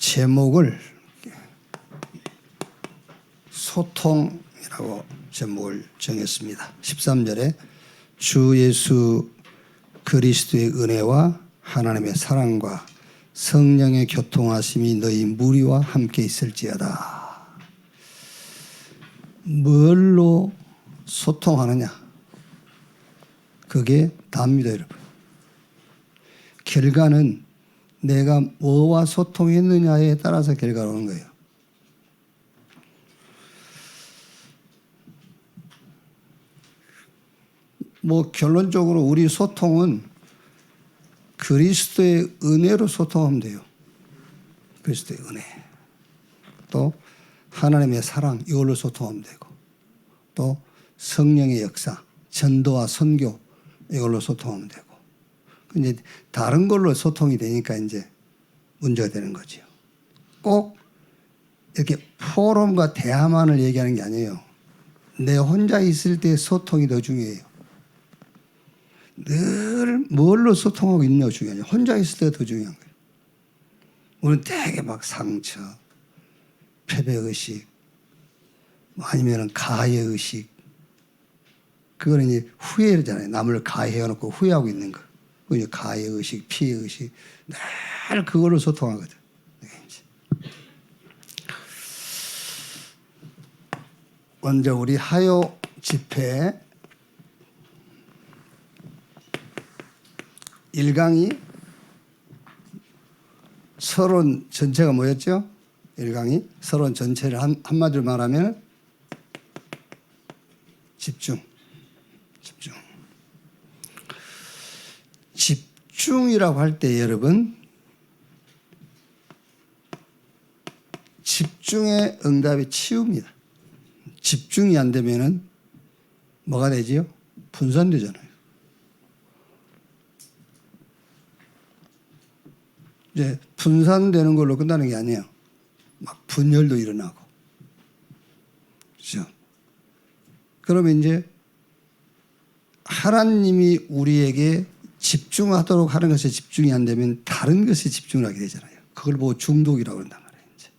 제목을 소통이라고 제목을 정했습니다. 13절에 주 예수 그리스도의 은혜와 하나님의 사랑과 성령의 교통하심이 너희 무리와 함께 있을지어다. 뭘로 소통하느냐? 그게 답니다, 여러분. 결과는 내가 뭐와 소통했느냐에 따라서 결과가 오는 거예요. 뭐 결론적으로 우리 소통은 그리스도의 은혜로 소통하면 돼요. 그리스도의 은혜. 또 하나님의 사랑, 이걸로 소통하면 되고, 또 성령의 역사, 전도와 선교, 이걸로 소통하면 되고. 이제 다른 걸로 소통이 되니까 이제 문제가 되는 거죠. 꼭 이렇게 포럼과 대화만을 얘기하는 게 아니에요. 내 혼자 있을 때 소통이 더 중요해요. 늘 뭘로 소통하고 있느냐가 중요해요. 혼자 있을 때가 더 중요한 거예요. 우리는 되게 막 상처, 패배의식, 아니면 가해의식, 그거는 이제 후회잖아요. 남을 가해해놓고 후회하고 있는 거. 그게 가해의식, 피해의식, 늘 그걸로 소통하거든. 먼저 우리 하요 집회 1강이 서론 전체가 뭐였죠? 1강이 서론 전체를 한마디로 말하면 집중. 집중이라고 할 때 여러분, 집중의 응답이 치유입니다. 집중이 안 되면은 뭐가 되지요? 분산되잖아요. 이제 분산되는 걸로 끝나는 게 아니에요. 막 분열도 일어나고. 그렇죠? 그러면 이제 하나님이 우리에게 집중하도록 하는 것에 집중이 안 되면 다른 것에 집중을 하게 되잖아요. 그걸 보고 중독이라고 그런단 말이에요. 이제.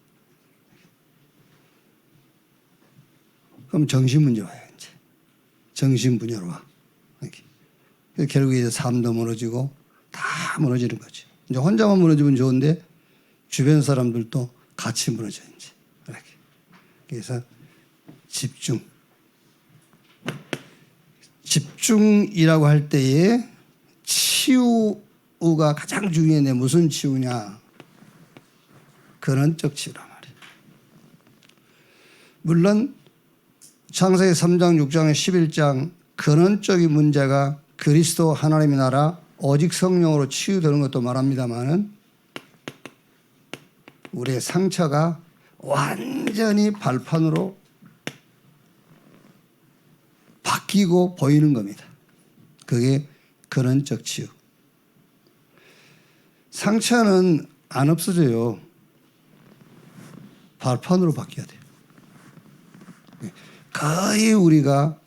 그럼 정신 문제 와요. 이제. 정신 분열 와. 결국에 이제 삶도 무너지고 다 무너지는 거죠. 이제 혼자만 무너지면 좋은데 주변 사람들도 같이 무너져요. 이제. 이렇게. 그래서 집중이라고 할 때에 치유가 가장 중요해. 무슨 치유냐? 근원적 치유란 말이에요. 물론 창세기 3장, 6장에 11장 근원적인 문제가 그리스도 하나님의 나라 오직 성령으로 치유되는 것도 말합니다마는 우리의 상처가 완전히 발판으로 바뀌고 보이는 겁니다. 그게 근원적 치유. 상처는 안 없어져요. 발판으로 바뀌어야 돼요. 거의 우리가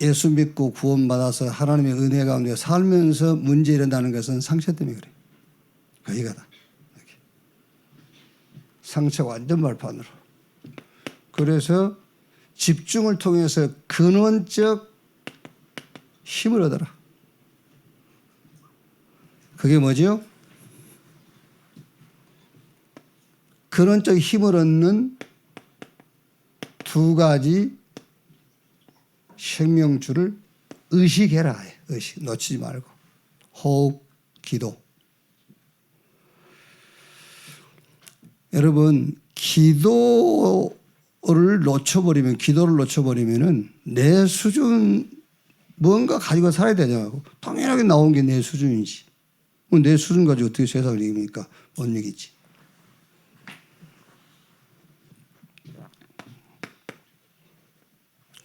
예수 믿고 구원받아서 하나님의 은혜 가운데 살면서 문제 일어나는 것은 상처 때문에 그래요. 거의가 다. 상처가 완전 발판으로. 그래서 집중을 통해서 근원적 힘을 얻어라. 그게 뭐죠? 근원적 힘을 얻는 두 가지 생명줄을 의식해라. 의식 놓치지 말고. 호흡, 기도. 여러분, 기도를 놓쳐버리면은 내 수준 뭔가 가지고 살아야 되냐고. 당연하게 나온 게 내 수준이지. 내 수준 가지고 어떻게 세상을 이깁니까? 못 이기지.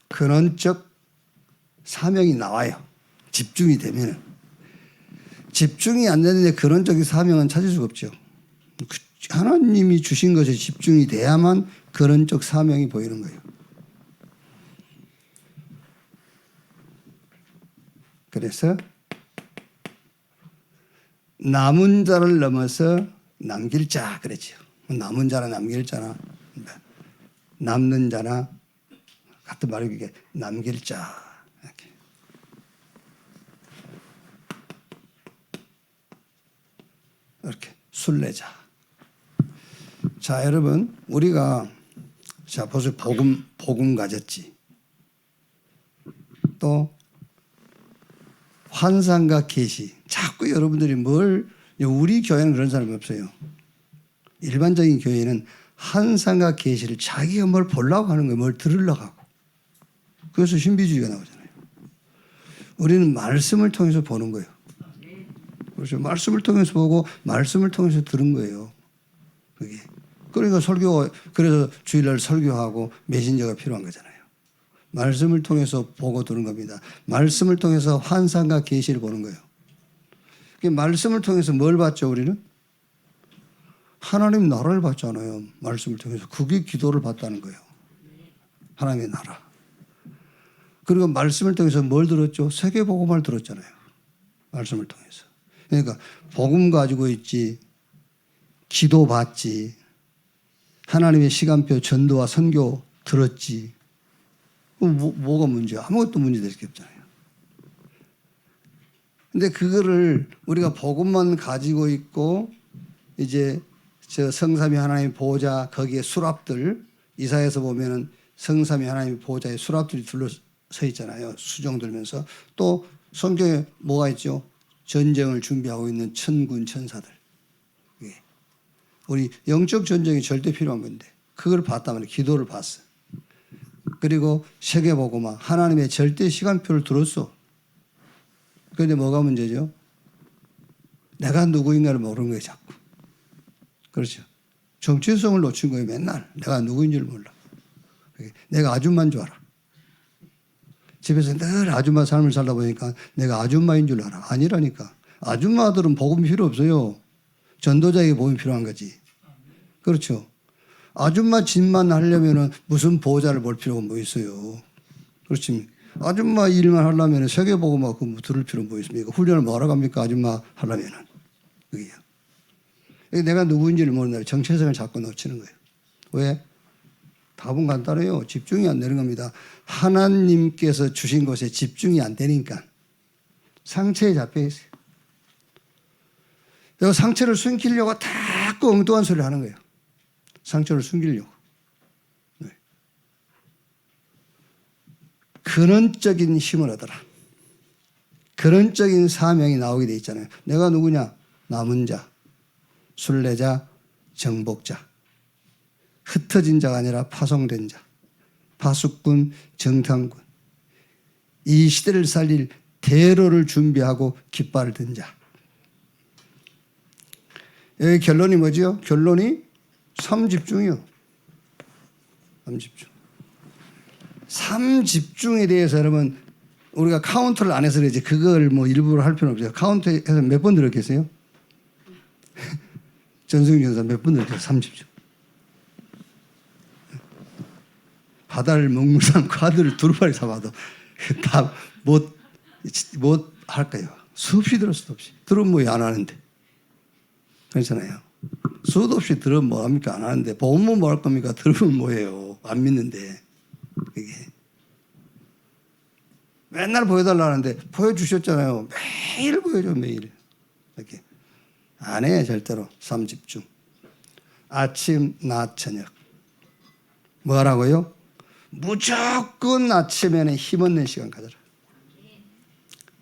근원적 사명이 나와요. 집중이 되면. 집중이 안 되는데 근원적인 사명은 찾을 수가 없죠. 하나님이 주신 것에 집중이 돼야만 근원적 사명이 보이는 거예요. 그래서 남은 자를 넘어서 남길 자 그랬지요. 남은 자나 남길 자나 남는 자나 같은 말이 이게 남길 자 이렇게. 이렇게 순례자. 자 여러분 우리가 자 벌써 복음 가졌지. 또 환상과 계시. 자꾸 여러분들이 우리 교회는 그런 사람이 없어요. 일반적인 교회는 환상과 계시를 자기가 뭘 보려고 하는 거예요. 뭘 들으려고 하고. 그래서 신비주의가 나오잖아요. 우리는 말씀을 통해서 보는 거예요. 그렇죠. 말씀을 통해서 보고 말씀을 통해서 들은 거예요. 그게. 그러니까 그래서 주일날 설교하고 메신저가 필요한 거잖아요. 말씀을 통해서 보고 들은 겁니다. 말씀을 통해서 환상과 계시를 보는 거예요. 말씀을 통해서 뭘 봤죠, 우리는? 하나님 나라를 봤잖아요. 말씀을 통해서. 그게 기도를 봤다는 거예요. 하나님의 나라. 그리고 말씀을 통해서 뭘 들었죠? 세계복음을 들었잖아요. 말씀을 통해서. 그러니까 복음 가지고 있지, 기도 받지, 하나님의 시간표 전도와 선교 들었지. 뭐가 문제야? 아무것도 문제될 게 없잖아요. 근데 그거를 우리가 복음만 가지고 있고 이제 저 성삼위 하나님 보호자 거기에 수랍들 이사야에서 보면은 성삼위 하나님 보호자의 수랍들이 둘러서 있잖아요. 수종 들면서 또 성경에 뭐가 있죠? 전쟁을 준비하고 있는 천군 천사들. 우리 영적 전쟁이 절대 필요한 건데 그걸 봤다면 기도를 봤어. 그리고 세계복음화 하나님의 절대 시간표를 들었어. 그런데 뭐가 문제죠? 내가 누구인가를 모르는 거예요 자꾸. 그렇죠. 정체성을 놓친 거예요 맨날. 내가 누구인 줄 몰라. 내가 아줌마인 줄 알아. 집에서 늘 아줌마 삶을 살다 보니까 내가 아줌마인 줄 알아. 아니라니까. 아줌마들은 복음이 필요 없어요. 전도자에게 복음이 필요한 거지. 그렇죠. 아줌마 짓만 하려면 무슨 보호자를 볼 필요가 뭐 있어요. 그렇지. 아줌마 일만 하려면 세계복음화 그거 들을 필요는 뭐 있습니까? 훈련을 뭐하러 갑니까? 아줌마 하려면은. 그게요. 내가 누구인지를 모르는 정체성을 자꾸 놓치는 거예요. 왜? 답은 간단해요. 집중이 안 되는 겁니다. 하나님께서 주신 것에 집중이 안 되니까. 상처에 잡혀 있어요. 내가 상처를 숨기려고 자꾸 엉뚱한 소리를 하는 거예요. 상처를 숨기려고. 네. 근원적인 힘을 얻어라. 근원적인 사명이 나오게 돼 있잖아요. 내가 누구냐? 남은 자, 순례자, 정복자. 흩어진 자가 아니라 파송된 자. 파수꾼, 정탐꾼. 이 시대를 살릴 대로를 준비하고 깃발을 든 자. 여기 결론이 뭐지요? 결론이 3집중이요. 3집중. 3집중에 대해서 여러분 우리가 카운트를 안 해서 그러지 그걸 뭐 일부러 할 필요는 없어요. 카운트해서 몇 번 들었겠어요? 전승희 전사 몇 번 들었겠어요? 3집중. 바다를 먹물산 과들을 두루마리 잡아도 다 못 할까요? 수없이 들었을 없이. 들으면 뭐 안 하는데. 그렇잖아요. 수도 없이 들으면 뭐 합니까? 안 하는데. 보면 뭐 할 겁니까? 들으면 뭐예요? 안 믿는데. 그게. 맨날 보여달라는데 보여주셨잖아요. 매일 보여줘, 매일. 이렇게. 안 해, 절대로. 3집중. 아침, 낮, 저녁. 뭐 하라고요? 무조건 아침에는 힘없는 시간 가져라.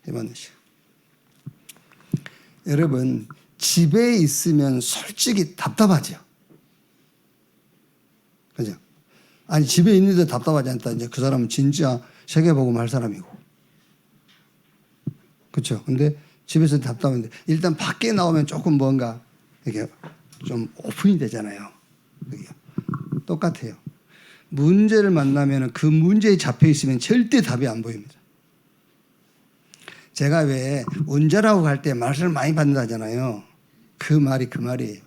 힘없는 시간. 여러분, 집에 있으면 솔직히 답답하죠. 그죠? 아니, 집에 있는데 답답하지 않다. 이제 그 사람은 진짜 세계복음 할 사람이고. 그렇죠? 근데 집에서 답답한데 일단 밖에 나오면 조금 뭔가 이렇게 좀 오픈이 되잖아요. 그게 똑같아요. 문제를 만나면 그 문제에 잡혀 있으면 절대 답이 안 보입니다. 제가 왜 운전하고 갈 때 말씀을 많이 받는다잖아요. 그 말이에요.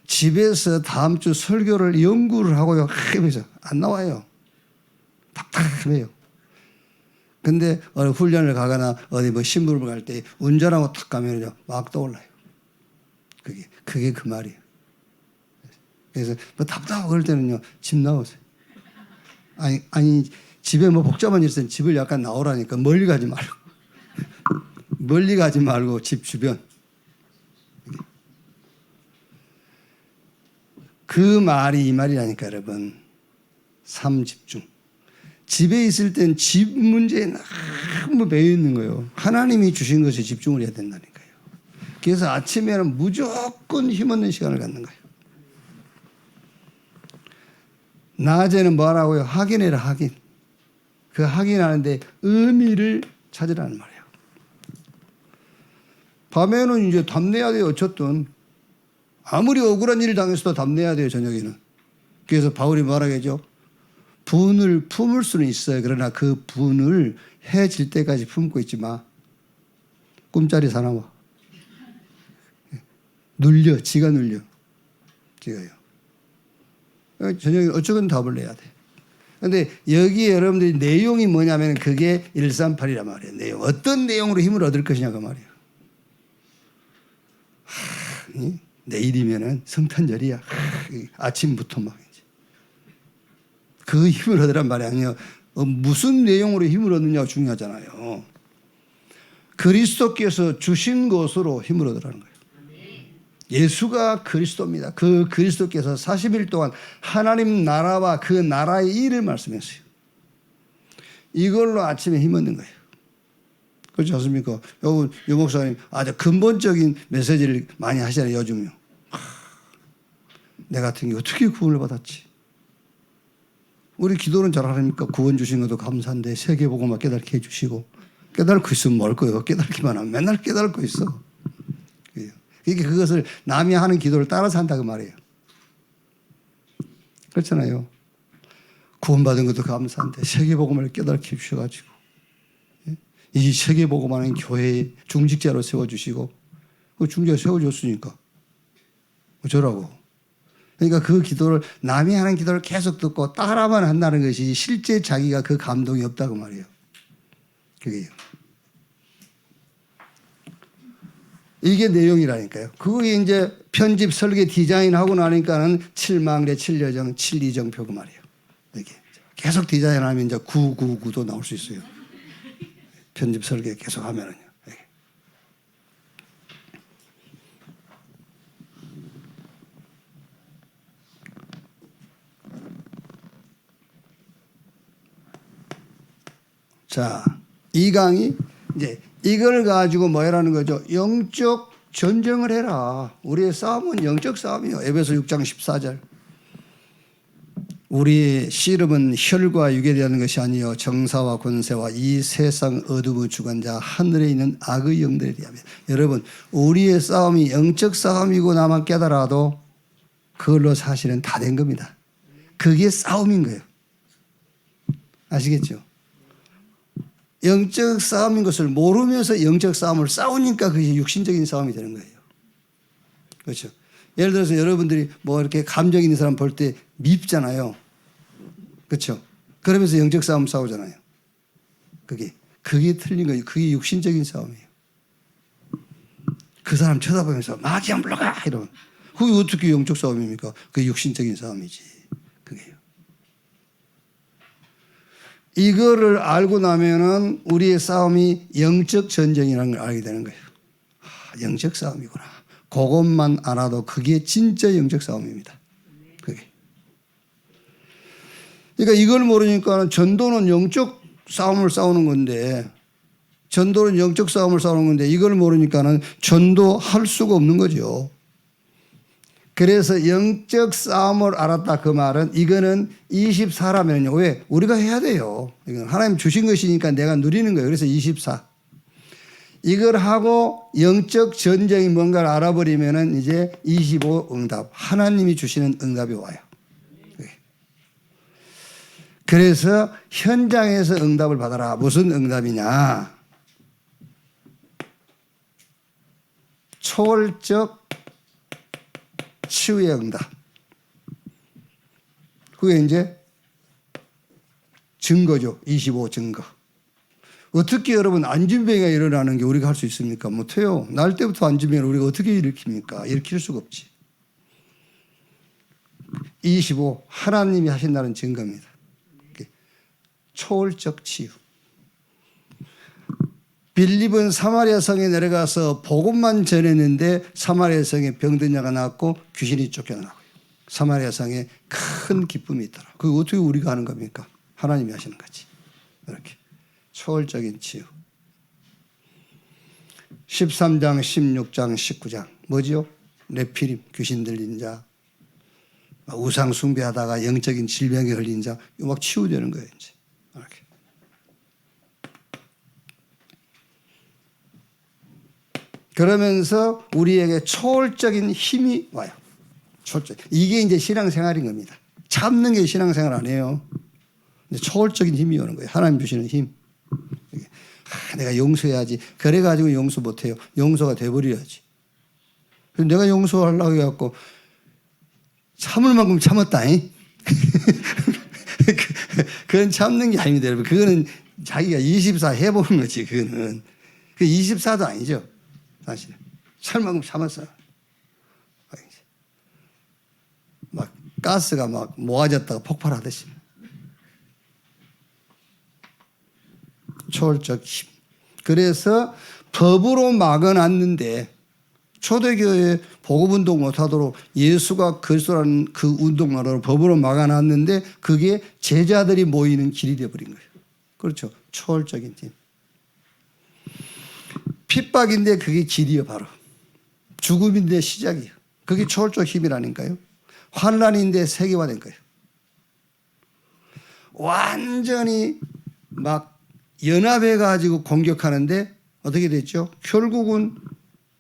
집에서 다음 주 설교를 연구를 하고요. 하면서 안 나와요. 답답해요. 근데 훈련을 가거나 어디 뭐 신부를 갈 때 운전하고 탁 가면요 막 떠올라요. 그게 그 말이에요. 그래서 뭐 답답하고 그럴 때는요, 집 나오세요. 아니 집에 뭐 복잡한 일 있으면 집을 약간 나오라니까 멀리 가지 말고 멀리 가지 말고 집 주변. 그 말이 이 말이라니까 여러분. 삶 집중. 집에 있을 땐 집 문제에 너무 매여 있는 거예요. 하나님이 주신 것에 집중을 해야 된다니까요. 그래서 아침에는 무조건 힘없는 시간을 갖는 거예요. 낮에는 뭐 하라고요? 확인해라, 확인. 그 확인하는데 의미를 찾으라는 말이에요. 밤에는 이제 답내야 돼요. 어쨌든. 아무리 억울한 일을 당했어도 답내야 돼요. 저녁에는. 그래서 바울이 뭐라겠죠? 분을 품을 수는 있어요. 그러나 그 분을 해 질 때까지 품고 있지 마. 꿈자리 사나워. 눌려. 지가 눌려. 지가요. 저녁에 어쩌건 답을 내야 돼. 근데 여기에 여러분들이 내용이 뭐냐면 그게 138이란 말이에요. 내용. 어떤 내용으로 힘을 얻을 것이냐 그 말이에요. 내일이면은 성탄절이야. 아침부터 막 이제. 그 힘을 얻으란 말이 아니에요. 무슨 내용으로 힘을 얻느냐가 중요하잖아요. 그리스도께서 주신 것으로 힘을 얻으라는 거예요. 예수가 그리스도입니다. 그 그리스도께서 40일 동안 하나님 나라와 그 나라의 일을 말씀했어요. 이걸로 아침에 힘 얻는 거예요. 그렇지 않습니까? 유 목사님 아주 근본적인 메시지를 많이 하시잖아요. 요즘요. 내 같은 게 어떻게 구원을 받았지? 우리 기도는 잘하니까 구원 주신 것도 감사한데 세계복음만 깨닫게 해주시고 깨닫고 있으면 뭘 거예요? 깨닫기만 하면 맨날 깨닫고 있어. 그러니까 그것을 남이 하는 기도를 따라서 한다 그 말이에요. 그렇잖아요. 구원받은 것도 감사한데 세계복음을 깨닫게 해주셔가지고 이 세계복음하는 교회의 중직자로 세워주시고 그 중직자 세워줬으니까 어쩌라고. 그러니까 그 기도를 남이 하는 기도를 계속 듣고 따라만 한다는 것이 실제 자기가 그 감동이 없다고 말이에요. 그게요. 이게 내용이라니까요. 그게 이제 편집, 설계, 디자인하고 나니까는 7망래, 7여정, 7이정표 그 말이에요. 이게 계속 디자인하면 이제 999도 나올 수 있어요. 편집, 설계 계속 하면은요. 자, 이 강의 이제 이걸 가지고 뭐 해라는 거죠? 영적 전쟁을 해라. 우리의 싸움은 영적 싸움이요. 에베소 6장 14절. 우리의 씨름은 혈과 육에 대한 것이 아니요 정사와 권세와 이 세상 어둠의 주관자 하늘에 있는 악의 영들에 대하며. 여러분 우리의 싸움이 영적 싸움이고 나만 깨달아도 그걸로 사실은 다 된 겁니다. 그게 싸움인 거예요. 아시겠죠? 영적 싸움인 것을 모르면서 영적 싸움을 싸우니까 그게 육신적인 싸움이 되는 거예요. 그렇죠? 예를 들어서 여러분들이 뭐 이렇게 감정 있는 사람 볼 때 밉잖아요. 그렇죠? 그러면서 영적 싸움 싸우잖아요. 그게 틀린 거예요. 그게 육신적인 싸움이에요. 그 사람 쳐다보면서 마귀야 물러가 이러면 그게 어떻게 영적 싸움입니까? 그게 육신적인 싸움이지. 그게요. 이거를 알고 나면은 우리의 싸움이 영적 전쟁이라는 걸 알게 되는 거예요. 영적 싸움이구나. 그것만 알아도 그게 진짜 영적 싸움입니다. 그게. 그러니까 이걸 모르니까 전도는 영적 싸움을 싸우는 건데, 전도는 영적 싸움을 싸우는 건데 이걸 모르니까는 전도할 수가 없는 거죠. 그래서 영적 싸움을 알았다 그 말은 이거는 24라면요. 왜? 우리가 해야 돼요. 이건 하나님 주신 것이니까 내가 누리는 거예요. 그래서 24. 이걸 하고 영적 전쟁이 뭔가를 알아버리면은 이제 25 응답. 하나님이 주시는 응답이 와요. 그래서 현장에서 응답을 받아라. 무슨 응답이냐? 초월적 치유의 응답. 그게 이제 증거죠. 25 증거. 어떻게 여러분 안진병이 일어나는 게 우리가 할 수 있습니까? 못해요. 날 때부터 안진병을 우리가 어떻게 일으킵니까? 일으킬 수가 없지. 25. 하나님이 하신다는 증거입니다. 초월적 치유. 빌립은 사마리아 성에 내려가서 복음만 전했는데 사마리아 성에 병든 자가 나왔고 귀신이 쫓겨나고요. 사마리아 성에 큰 기쁨이 있더라. 그거 어떻게 우리가 하는 겁니까? 하나님이 하시는 거지. 이렇게 초월적인 치유. 13장, 16장, 19장 뭐지요? 네피림, 귀신 들린 자, 우상 숭배하다가 영적인 질병에 걸린 자, 이거 막 치유되는 거예요. 이제 이렇게. 그러면서 우리에게 초월적인 힘이 와요. 초월적. 이게 이제 신앙생활인 겁니다. 참는 게 신앙생활 아니에요. 초월적인 힘이 오는 거예요. 하나님 주시는 힘. 내가 용서해야지. 그래가지고 용서 못해요. 용서가 돼버려야지. 내가 용서하려고 해갖고 참을 만큼 참았다. 그건 참는 게 아닙니다, 여러분. 그거는 자기가 24 해보는 거지. 그거는. 그 24도 아니죠. 사실. 참 만큼 참았어. 막 가스가 막 모아졌다가 폭발하듯이. 초월적 힘. 그래서 법으로 막아놨는데 초대교회 복음운동 못하도록 예수가 그리스도라는 그 운동만으로 법으로 막아놨는데 그게 제자들이 모이는 길이 되어버린 거예요. 그렇죠. 초월적인 힘. 핍박인데 그게 길이요 바로. 죽음인데 시작이에요. 그게 초월적 힘이라니까요. 환란인데 세계화된 거예요. 완전히 막 연합해가지고 공격하는데 어떻게 됐죠? 결국은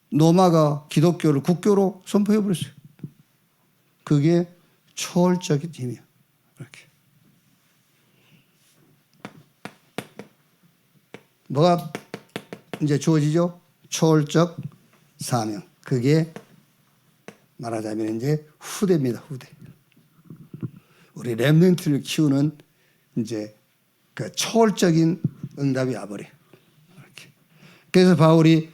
로마가 기독교를 국교로 선포해버렸어요. 그게 초월적인 힘이에요. 이렇게. 뭐가 이제 주어지죠? 초월적 사명. 그게 말하자면 이제 후대입니다. 후대. 우리 렘넌트를 키우는 이제 그 초월적인 응답이 와버려요. 이렇게. 그래서 바울이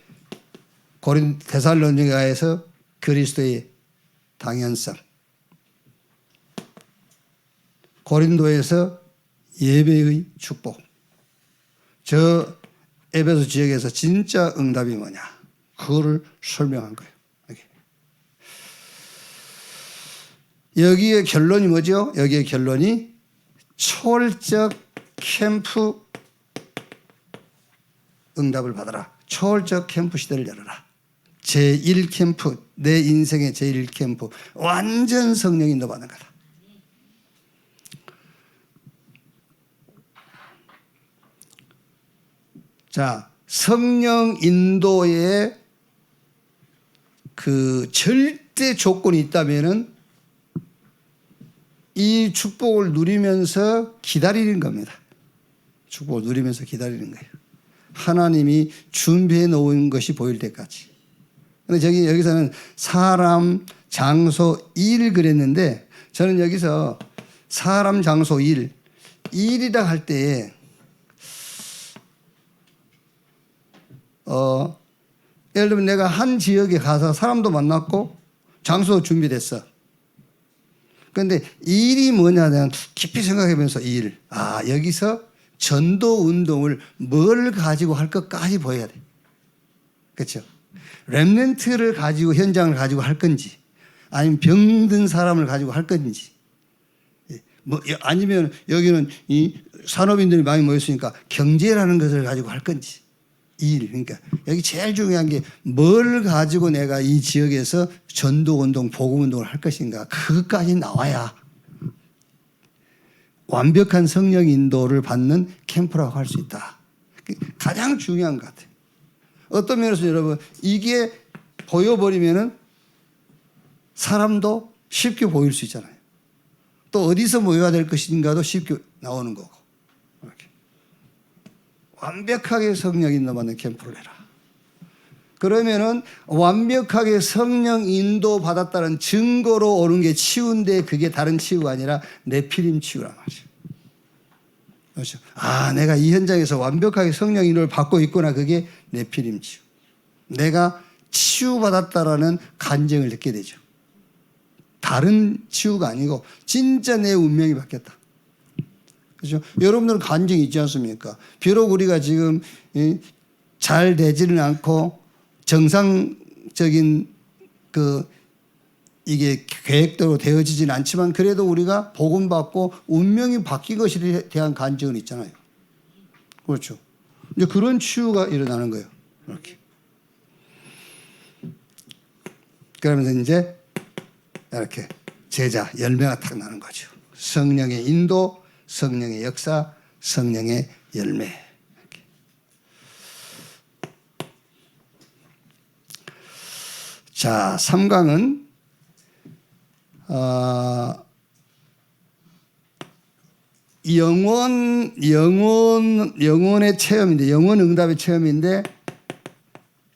데살로니가에서 그리스도의 당연성, 고린도에서 예배의 축복, 저 에베소 지역에서 진짜 응답이 뭐냐 그거를 설명한 거예요. 여기에 결론이 뭐죠? 여기에 결론이 초월적 캠프 응답을 받아라. 초월적 캠프 시대를 열어라. 제1캠프, 내 인생의 제1캠프. 완전 성령 인도 받는 거다. 자, 성령 인도에 그 절대 조건이 있다면은 이 축복을 누리면서 기다리는 겁니다. 축복을 누리면서 기다리는 거예요. 하나님이 준비해 놓은 것이 보일 때까지. 근데 여기서는 사람, 장소, 일 그랬는데 저는 여기서 사람, 장소, 일이라 할 때에 예를 들면 내가 한 지역에 가서 사람도 만났고 장소도 준비됐어. 그런데 일이 뭐냐 내가 깊이 생각하면서 여기서 전도 운동을 뭘 가지고 할 것까지 보여야 돼. 그렇죠? 렘넌트를 가지고 현장을 가지고 할 건지 아니면 병든 사람을 가지고 할 건지 아니면 여기는 이 산업인들이 많이 모였으니까 경제라는 것을 가지고 할 건지 그러니까 여기 제일 중요한 게 뭘 가지고 내가 이 지역에서 전도운동, 복음운동을 할 것인가 그것까지 나와야 완벽한 성령 인도를 받는 캠프라고 할 수 있다. 가장 중요한 것 같아요. 어떤 면에서 여러분 이게 보여버리면은 사람도 쉽게 보일 수 있잖아요. 또 어디서 모여야 될 것인가도 쉽게 나오는 거고. 이렇게. 완벽하게 성령 인도 받는 캠프를 해라. 그러면은 완벽하게 성령 인도 받았다는 증거로 오는 게 치유인데 그게 다른 치유가 아니라 네피림 치유란 말이죠. 그렇죠. 아, 내가 이 현장에서 완벽하게 성령 인도를 받고 있구나. 그게 네피림 치유. 내가 치유받았다라는 간증을 듣게 되죠. 다른 치유가 아니고 진짜 내 운명이 바뀌었다. 그렇죠? 여러분들은 간증이 있지 않습니까? 비록 우리가 지금 잘 되지는 않고 정상적인 이게 계획대로 되어지진 않지만 그래도 우리가 복음받고 운명이 바뀐 것에 대한 간증은 있잖아요. 그렇죠. 이제 그런 치유가 일어나는 거예요. 이렇게. 그러면서 이제 이렇게 제자 열매가 탁 나는 거죠. 성령의 인도, 성령의 역사, 성령의 열매. 이렇게. 자, 3강은 영혼의 체험인데, 영혼 응답의 체험인데,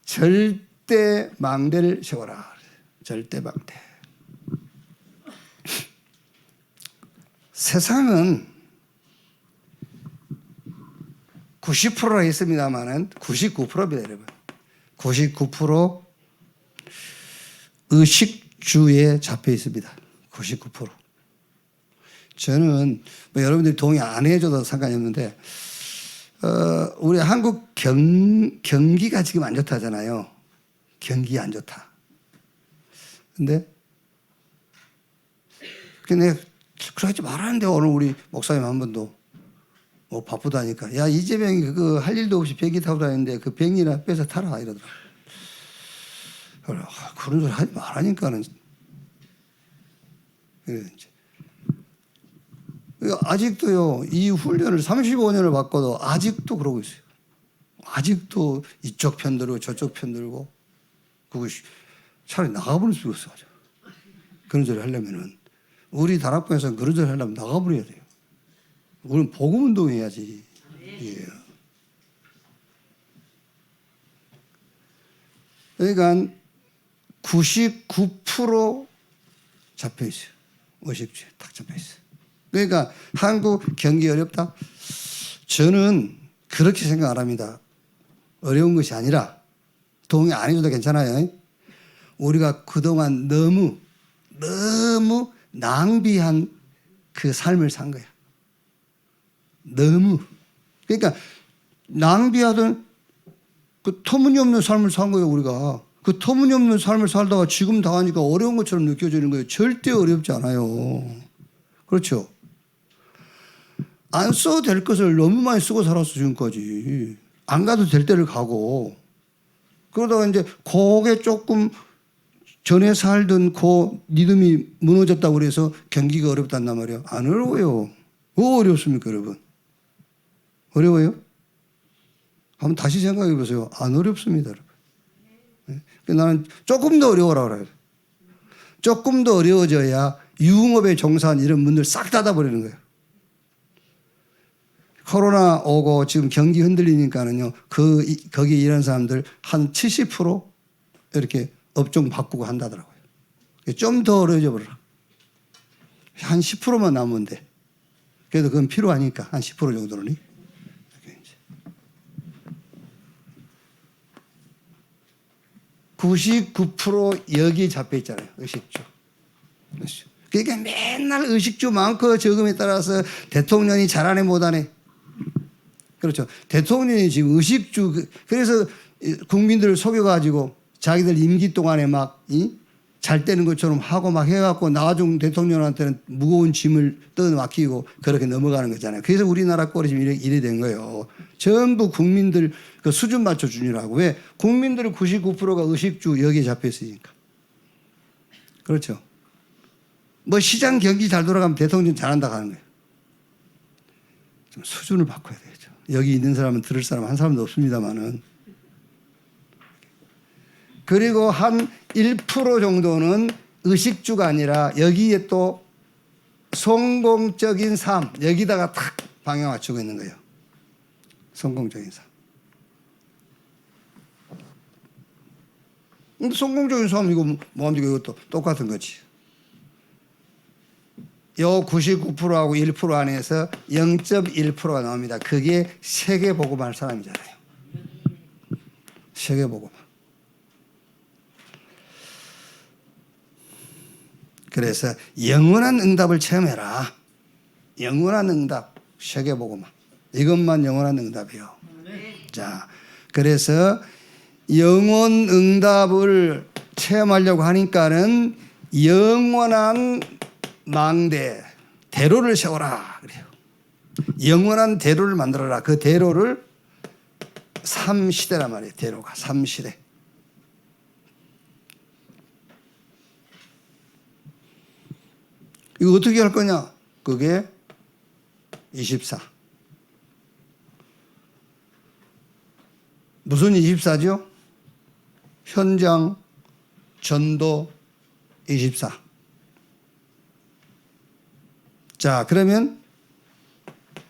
절대 망대를 세워라. 절대 망대. 세상은 90%라 했습니다만은 99%입니다, 여러분. 99% 의식주에 잡혀 있습니다. 99%. 저는 뭐 여러분들이 동의 안 해줘도 상관이 없는데, 우리 한국 경기가 지금 안 좋다잖아요. 경기 안 좋다. 근데 그러지 말았는데 오늘 우리 목사님 한 번도 뭐 바쁘다니까. 야, 이재명이 그거 할 일도 없이 비행기 타고 다니는데 그 비행기나 뺏어 타라 이러더라. 그런 소리 하지 말라니까는. 아직도요, 이 훈련을 35년을 받고도 아직도 그러고 있어요. 아직도 이쪽 편 들고 저쪽 편 들고. 그거 차라리 나가버릴 수가 없어. 그런 소리 하려면은. 우리 다락방에서는 그런 소리 하려면 나가버려야 돼요. 우리는 복음운동 해야지. 예. 그러니까 99% 잡혀 있어요. 의식주에 딱 잡혀 있어요. 그러니까 한국 경기 어렵다? 저는 그렇게 생각 안 합니다. 어려운 것이 아니라 동의 안 해줘도 괜찮아요. 우리가 그동안 너무 낭비한 그 삶을 산 거야. 너무. 그러니까 낭비하던 그 터무니없는 삶을 산 거예요, 우리가. 그 터무니없는 삶을 살다가 지금 당하니까 어려운 것처럼 느껴지는 거예요. 절대 어렵지 않아요. 그렇죠? 안 써도 될 것을 너무 많이 쓰고 살았어, 지금까지. 안 가도 될 때를 가고. 그러다가 이제 그게 조금 전에 살던 그 믿음이 무너졌다고 그래서 경기가 어렵단 말이에요. 안 어려워요. 뭐 어렵습니까, 여러분? 어려워요? 한번 다시 생각해 보세요. 안 어렵습니다, 여러분. 나는 조금 더 어려워라 그래요. 조금 더 어려워져야 유흥업에 종사한 이런 분들 싹 닫아버리는 거예요. 코로나 오고 지금 경기 흔들리니까는요, 거기 일하는 사람들 한 70% 이렇게 업종 바꾸고 한다더라고요. 좀 더 어려워져 버려라. 한 10%만 남으면 돼. 그래도 그건 필요하니까 한 10% 정도는. 99% 여기에 잡혀 있잖아요. 의식주. 그러니까 맨날 의식주 많고 적음에 따라서 대통령이 잘하네 못하네. 그렇죠. 대통령이 지금 의식주, 그래서 국민들을 속여가지고 자기들 임기 동안에 막 잘 되는 것처럼 하고 막 해갖고 나중 대통령한테는 무거운 짐을 떠맡기고 그렇게 넘어가는 거잖아요. 그래서 우리나라 꼴이 지금 이래 된 거예요. 전부 국민들 그 수준 맞춰주느라고. 왜? 국민들 99%가 의식주 여기에 잡혀 있으니까. 그렇죠. 뭐 시장 경기 잘 돌아가면 대통령 잘한다고 하는 거예요. 좀 수준을 바꿔야 되죠. 여기 있는 사람은 들을 사람 한 사람도 없습니다만은. 그리고 한 1% 정도는 의식주가 아니라 여기에 또 성공적인 삶, 여기다가 탁 방향 맞추고 있는 거예요. 성공적인 삶. 근데 성공적인 삶 이거 뭐합니까? 이것도 똑같은 거지. 요 99%하고 1% 안에서 0.1%가 나옵니다. 그게 세계복음할 사람이잖아요. 세계복음. 그래서 영원한 응답을 체험해라. 영원한 응답, 세계복음. 이것만 영원한 응답이요. 자, 그래서 영원 응답을 체험하려고 하니까는 영원한 망대, 대로를 세워라. 그래요. 영원한 대로를 만들어라. 그 대로를 3시대란 말이에요. 대로가 3시대. 이거 어떻게 할 거냐? 그게 24. 무슨 24죠? 현장 전도 24. 자, 그러면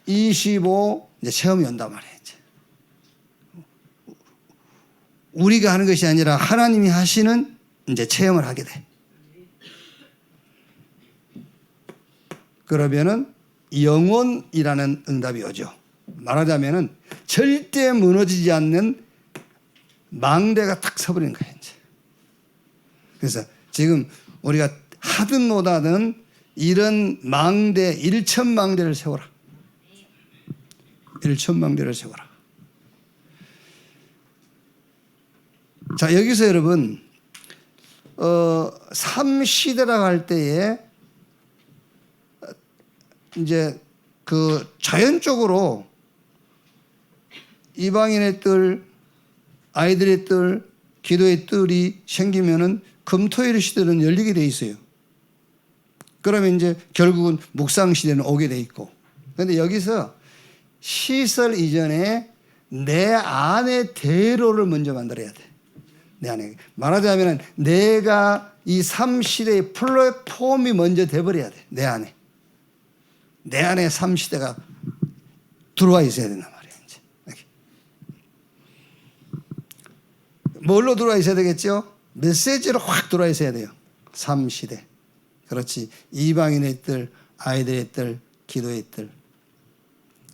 25 이제 체험이 온단 말이에요. 이제. 우리가 하는 것이 아니라 하나님이 하시는 이제 체험을 하게 돼. 그러면은 영원이라는 응답이 오죠. 말하자면은 절대 무너지지 않는 망대가 탁 서버리는 거예요. 이제. 그래서 지금 우리가 하든 못하든 이런 망대, 1,000망대를 세워라. 1,000망대를 세워라. 자, 여기서 여러분 3시대라고 할 때에 이제 그 자연적으로 이방인의 뜰, 아이들의 뜰, 기도의 뜰이 생기면은 금토일 시대는 열리게 돼 있어요. 그러면 이제 결국은 묵상 시대는 오게 돼 있고. 그런데 여기서 시설 이전에 내 안에 대로를 먼저 만들어야 돼. 내 안에. 말하자면 내가 이 3시대의 플랫폼이 먼저 돼버려야 돼. 내 안에. 내 안에 3시대가 들어와 있어야 된단 말이에요. 이제. 이렇게. 뭘로 들어와 있어야 되겠죠? 메시지로 확 들어와 있어야 돼요. 3시대. 그렇지. 이방인의 뜰, 아이들의 뜰, 기도의 뜰.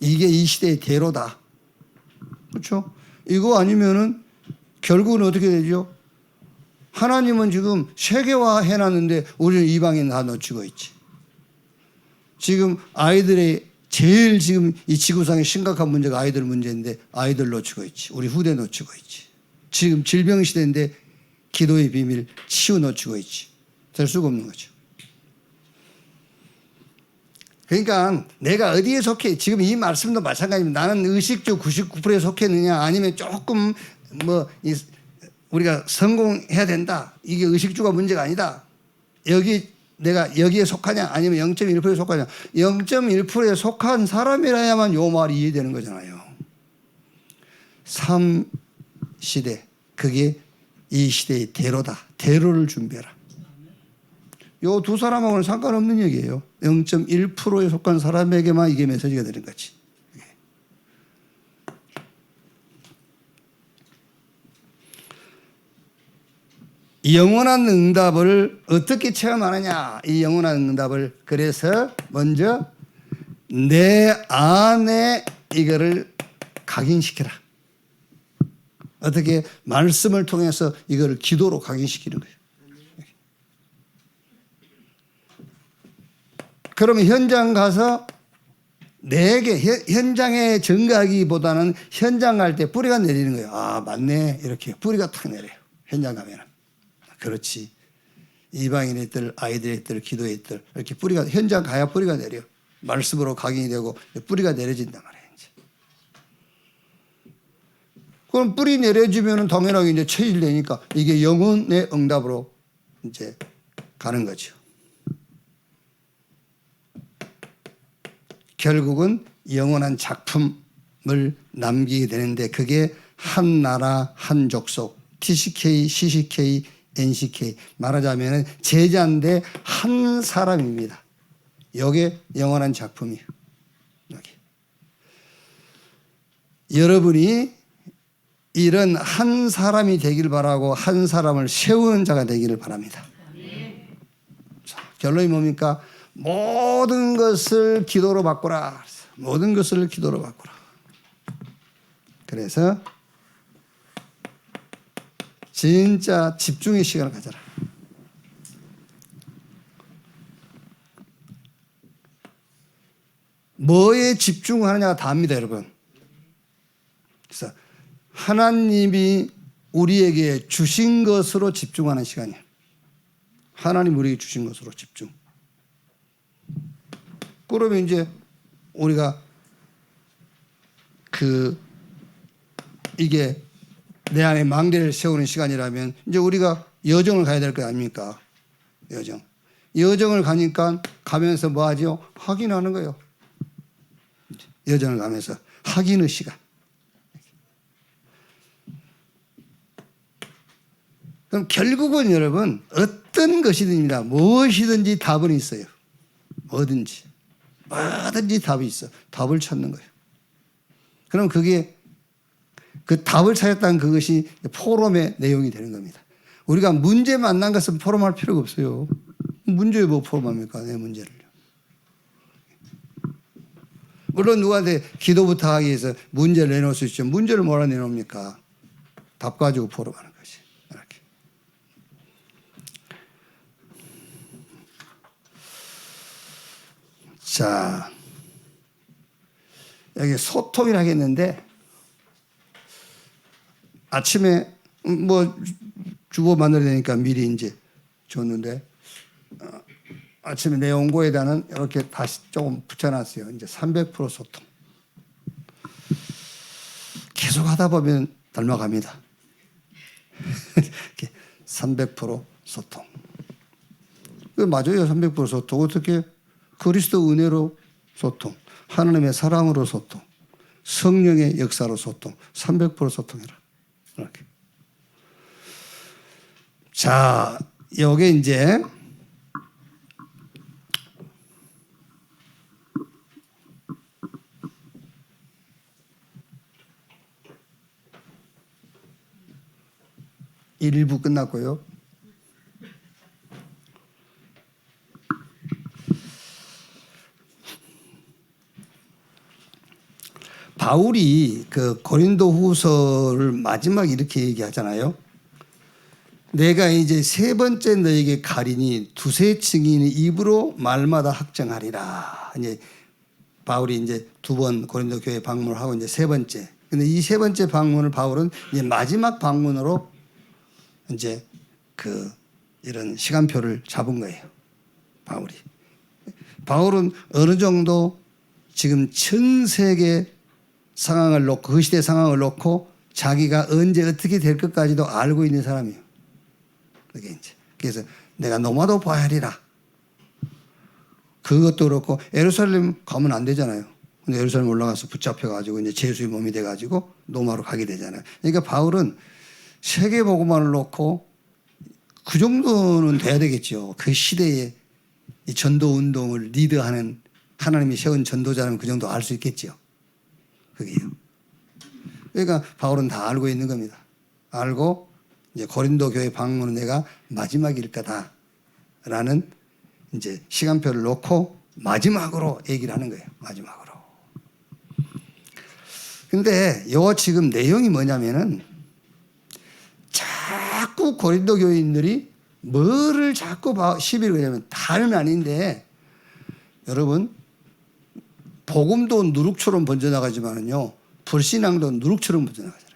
이게 이 시대의 대로다. 그렇죠? 이거 아니면은 결국은 어떻게 되죠? 하나님은 지금 세계화 해놨는데 우리는 이방인 다 놓치고 있지. 지금 아이들의 제일 지금 이 지구상의 심각한 문제가 아이들 문제인데 아이들 놓치고 있지. 우리 후대 놓치고 있지. 지금 질병 시대인데 기도의 비밀 치유 놓치고 있지. 될 수가 없는 거죠. 그러니까 내가 어디에 속해, 지금 이 말씀도 마찬가지입니다. 나는 의식주 99%에 속했느냐 아니면 조금 뭐 우리가 성공해야 된다. 이게 의식주가 문제가 아니다. 여기 내가 여기에 속하냐 아니면 0.1%에 속하냐. 0.1%에 속한 사람이라야만 요 말이 이해되는 거잖아요. 3시대 그게 이 시대의 대로다. 대로를 준비해라. 요 두 사람하고는 상관없는 얘기예요. 0.1%에 속한 사람에게만 이게 메시지가 되는 거지. 영원한 응답을 어떻게 체험하느냐. 이 영원한 응답을 그래서 먼저 내 안에 이거를 각인시켜라. 어떻게 말씀을 통해서 이거를 기도로 각인시키는 거예요. 그러면 현장 가서 내게 현장에 증가하기보다는 현장 갈 때 뿌리가 내리는 거예요. 아 맞네 이렇게 뿌리가 탁 내려요. 현장 가면은. 그렇지. 이방인의 뜰, 아이들의 뜰, 기도의 뜰 이렇게 뿌리가 현장 가야 뿌리가 내려. 말씀으로 각인이 되고 뿌리가 내려진단 말이에요. 이제. 그럼 뿌리 내려지면은 당연하게 이제 체질되니까 이게 영혼의 응답으로 이제 가는 거죠. 결국은 영원한 작품을 남기게 되는데 그게 한 나라 한 족속 TCK, CCK, NCK 말하자면 제자인데 한 사람입니다. 이게 영원한 작품이에요. 여기. 여러분이 이런 한 사람이 되길 바라고 한 사람을 세우는 자가 되기를 바랍니다. 자, 결론이 뭡니까? 모든 것을 기도로 바꾸라. 모든 것을 기도로 바꾸라. 그래서 진짜 집중의 시간을 가져라. 뭐에 집중하느냐가 다입니다, 여러분. 그래서 하나님이 우리에게 주신 것으로 집중하는 시간이에요. 하나님 우리에게 주신 것으로 집중. 그러면 이제 우리가 이게 내 안에 망대를 세우는 시간이라면 이제 우리가 여정을 가야 될 거 아닙니까? 여정을 가니까 가면서 뭐 하죠? 확인하는 거예요. 여정을 가면서 확인의 시간. 그럼 결국은 여러분 어떤 것이든입니다. 무엇이든지 답은 있어요. 뭐든지 답이 있어. 답을 찾는 거예요. 그럼 그게 그 답을 찾았다는 그것이 포럼의 내용이 되는 겁니다. 우리가 문제 만난 것은 포럼할 필요가 없어요. 문제에 뭐 포럼합니까? 내 문제를요. 물론 누구한테 기도부터 하기 위해서 문제를 내놓을 수 있죠. 문제를 뭐라 내놓습니까? 답 가지고 포럼하는 것이. 이렇게. 자, 여기 소통이라 하겠는데 아침에 뭐 주보 만들어야 되니까 미리 이제 줬는데 아침에 내용고에다는 이렇게 다시 조금 붙여놨어요. 이제 300% 소통. 계속 하다 보면 닮아갑니다. 300% 소통. 맞아요. 300% 소통. 어떻게? 그리스도 은혜로 소통. 하나님의 사랑으로 소통. 성령의 역사로 소통. 300% 소통해라. 이렇게. 자, 요게 이제 일부 끝났고요. 바울이 그 고린도 후서를 마지막 이렇게 얘기하잖아요. 내가 이제 세 번째 너에게 가리니 두세 층인 입으로 말마다 확정하리라. 이제 바울이 이제 두 번 고린도 교회 방문을 하고 이제 세 번째. 근데 이 세 번째 방문을 바울은 이제 마지막 방문으로 이제 이런 시간표를 잡은 거예요. 바울은 어느 정도 지금 전 세계 상황을 놓고 그 시대 상황을 놓고 자기가 언제 어떻게 될 것까지도 알고 있는 사람이에요. 그게 이제 그래서 내가 노마도 봐야 하리라. 그것도 그렇고 예루살렘 가면 안 되잖아요. 근데 예루살렘 올라가서 붙잡혀 가지고 이제 제수의 몸이 돼 가지고 노마로 가게 되잖아요. 그러니까 바울은 세계 복음만을 놓고 그 정도는 돼야 되겠죠. 그 시대에 이 전도 운동을 리드하는 하나님이 세운 전도자라면 그 정도 알 수 있겠죠. 그게요. 그러니까 바울은 다 알고 있는 겁니다. 알고 이제 고린도 교회 방문은 내가 마지막일 거다라는 이제 시간표를 놓고 마지막으로 얘기를 하는 거예요. 마지막으로. 근데 요 지금 내용이 뭐냐면은 자꾸 고린도 교인들이 뭐를 자꾸 시비를 거냐면 다는 아닌데 여러분 복음도 누룩처럼 번져나가지만은요 불신앙도 누룩처럼 번져나가잖아요.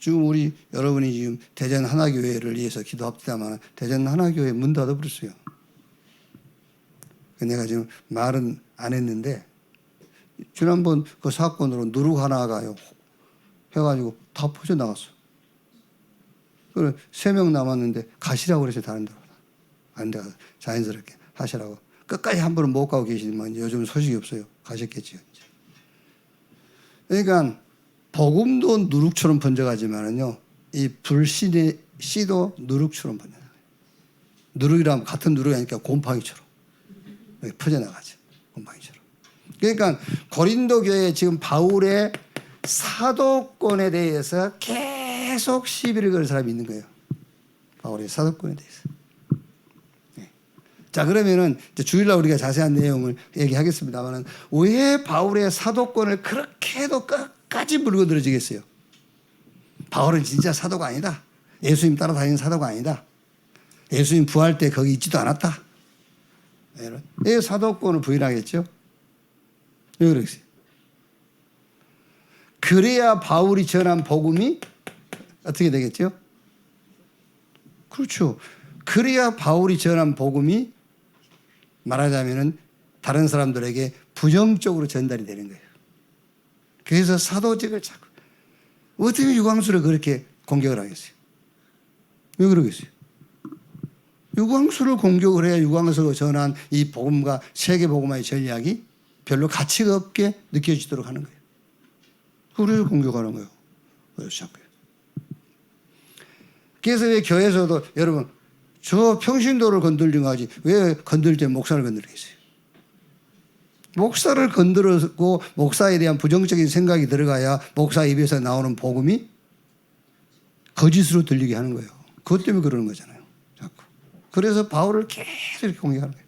지금 여러분이 지금 대전 하나교회를 위해서 기도합니다만 대전 하나교회 문 닫아버렸어요. 내가 지금 말은 안 했는데 지난번 그 사건으로 누룩 하나가 해가지고 다 퍼져나갔어. 그래 3명 남았는데 가시라고 그래서 다른 데로 안 돼. 자연스럽게 하시라고. 끝까지 한 번은 못 가고 계시지만 요즘 소식이 없어요. 가셨겠지요. 그러니까 복음도 누룩처럼 번져가지만은요, 이 불신의 씨도 누룩처럼 번져나가요. 누룩이라면 같은 누룩이 아니니까 곰팡이처럼 이렇게 퍼져나가죠. 곰팡이처럼. 그러니까 고린도 교회에 지금 바울의 사도권에 대해서 계속 시비를 거는 사람이 있는 거예요. 바울의 사도권에 대해서. 네. 자, 그러면은 이제 주일날 우리가 자세한 내용을 얘기하겠습니다만은 왜 바울의 사도권을 그렇게도 끝까지 물고 늘어지겠어요? 바울은 진짜 사도가 아니다. 예수님 따라다니는 사도가 아니다. 예수님 부활 때 거기 있지도 않았다. 왜 사도권을 부인하겠죠? 왜 그러겠어요? 그래야 바울이 전한 복음이 어떻게 되겠죠? 그렇죠. 그래야 바울이 전한 복음이 말하자면은 다른 사람들에게 부정적으로 전달이 되는 거예요. 그래서 사도직을 자꾸 어떻게 유광수를 그렇게 공격을 하겠어요? 왜 그러겠어요? 유광수를 공격을 해야 유광수가 전한 이 복음과 세계 복음화의 전략이 별로 가치가 없게 느껴지도록 하는 거예요. 그래서 공격하는 거예요. 그래서 왜 교회에서도 여러분 저 평신도를 건들려고 하지 왜 건들 때 목사를 건드리겠어요? 목사를 건드렸고 목사에 대한 부정적인 생각이 들어가야 목사 입에서 나오는 복음이 거짓으로 들리게 하는 거예요. 그것 때문에 그러는 거잖아요. 자꾸. 그래서 바울을 계속 이렇게 공격하는 거예요.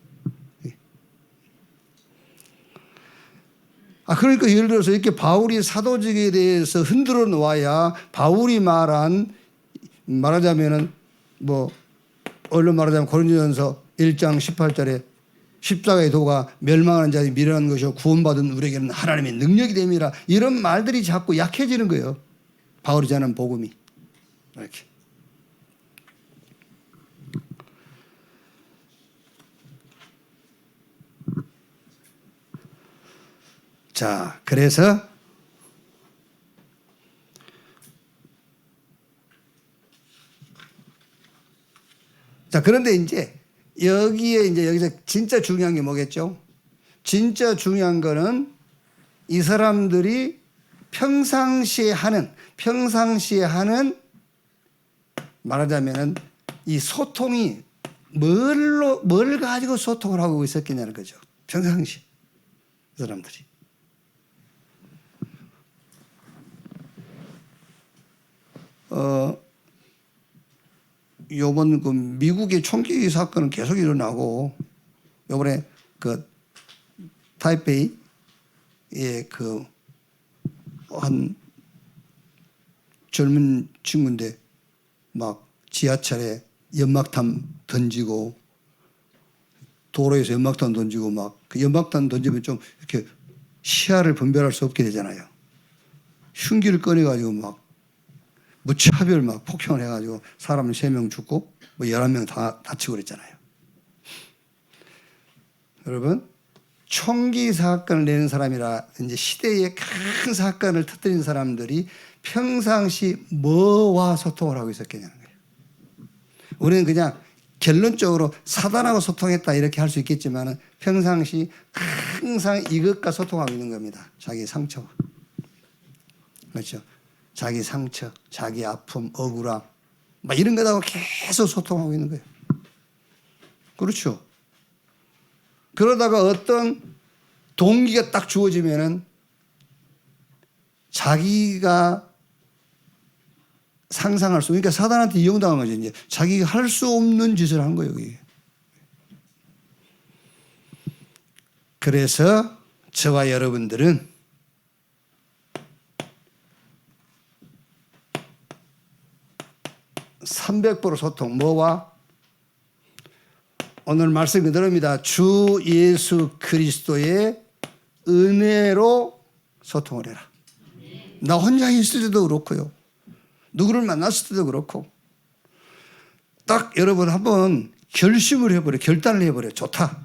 그러니까 예를 들어서 이렇게 바울이 사도직에 대해서 흔들어 놓아야 바울이 말하자면은 얼른 말하자면 고린도전서 1장 18절에 십자가의 도가 멸망하는 자들이 미련한 것이요 구원받은 우리에게는 하나님의 능력이 됨이라 이런 말들이 자꾸 약해지는 거예요. 바울이 전하는 복음이 이렇게. 자, 그래서 그런데 이제 여기서 진짜 중요한 게 뭐겠죠? 진짜 중요한 거는 이 사람들이 평상시에 하는 말하자면은 이 소통이 뭘 가지고 소통을 하고 있었겠냐는 거죠. 평상시 이 사람들이. 요번 그 미국의 총기 사건은 계속 일어나고 요번에 그 타이페이에 그 한 젊은 친구인데 막 지하철에 연막탄 던지고 도로에서 연막탄 던지고 막 그 연막탄 던지면 좀 이렇게 시야를 분별할 수 없게 되잖아요. 흉기를 꺼내가지고 막 무차별 막 폭행을 해가지고 사람 3명 죽고 11명 다 다치고 그랬잖아요. 여러분, 총기 사건을 내는 사람이라 이제 시대의 큰 사건을 터뜨린 사람들이 평상시 뭐와 소통을 하고 있었겠냐는 거예요. 우리는 그냥 결론적으로 사단하고 소통했다 이렇게 할 수 있겠지만 평상시 항상 이것과 소통하고 있는 겁니다. 자기 상처. 그렇죠. 자기 상처, 자기 아픔, 억울함 막 이런 것하고 계속 소통하고 있는 거예요. 그렇죠. 그러다가 어떤 동기가 딱 주어지면은 자기가 상상할 수, 그러니까 사단한테 이용당한 거죠. 이제 자기가 할 수 없는 짓을 한 거예요. 이게. 그래서 저와 여러분들은 300% 소통, 뭐와? 오늘 말씀 그대로입니다. 주 예수 그리스도의 은혜로 소통을 해라. 나 혼자 있을 때도 그렇고요. 누구를 만났을 때도 그렇고. 딱 여러분 한번 결심을 해버려. 결단을 해버려. 좋다.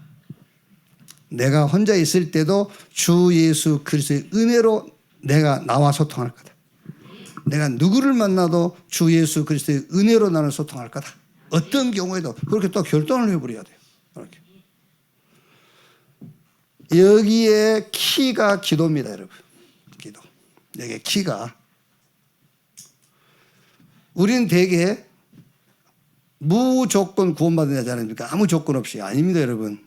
내가 혼자 있을 때도 주 예수 그리스도의 은혜로 내가 나와 소통할 거다. 내가 누구를 만나도 주 예수 그리스도의 은혜로 나는 소통할 거다. 어떤 경우에도 그렇게 또 결단을 해버려야 돼요. 이렇게. 여기에 키가 기도입니다, 여러분. 기도. 여기에 키가. 우리는 대개 무조건 구원받는 자지 않습니까? 아무 조건 없이. 아닙니다, 여러분.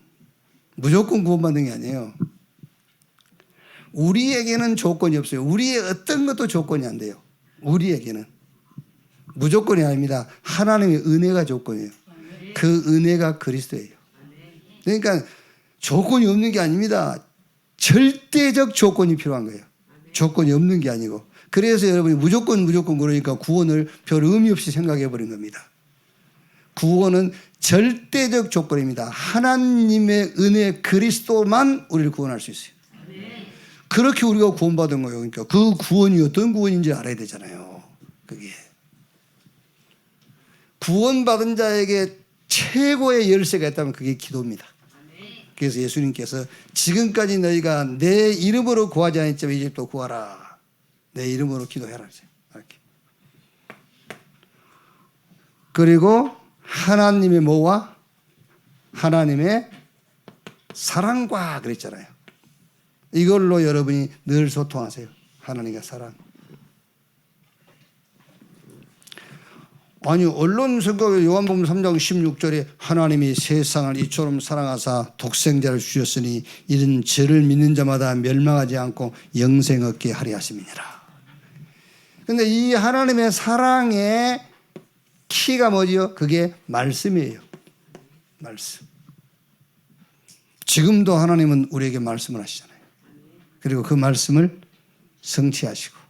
무조건 구원받는 게 아니에요. 우리에게는 조건이 없어요. 우리의 어떤 것도 조건이 안 돼요. 우리에게는. 무조건이 아닙니다. 하나님의 은혜가 조건이에요. 그 은혜가 그리스도예요. 그러니까 조건이 없는 게 아닙니다. 절대적 조건이 필요한 거예요. 조건이 없는 게 아니고. 그래서 여러분이 무조건 그러니까 구원을 별 의미 없이 생각해 버린 겁니다. 구원은 절대적 조건입니다. 하나님의 은혜 그리스도만 우리를 구원할 수 있어요. 그렇게 우리가 구원받은 거예요. 그러니까 그 구원이 어떤 구원인지 알아야 되잖아요. 그게 구원받은 자에게 최고의 열쇠가 있다면 그게 기도입니다. 그래서 예수님께서 지금까지 너희가 내 이름으로 구하지 않았지만 이제 또 구하라. 내 이름으로 기도해라. 이렇게. 그리고 하나님의 뭐와 하나님의 사랑과 그랬잖아요. 이걸로 여러분이 늘 소통하세요. 하나님과 사랑. 아니 언론 선거 요한복음 3장 16절에 하나님이 세상을 이처럼 사랑하사 독생자를 주셨으니 이는 저를 믿는 자마다 멸망하지 않고 영생 얻게 하리 하심이니라. 그런데 이 하나님의 사랑의 키가 뭐지요? 그게 말씀이에요. 말씀. 지금도 하나님은 우리에게 말씀을 하시잖아요. 그리고 그 말씀을 성취하시고.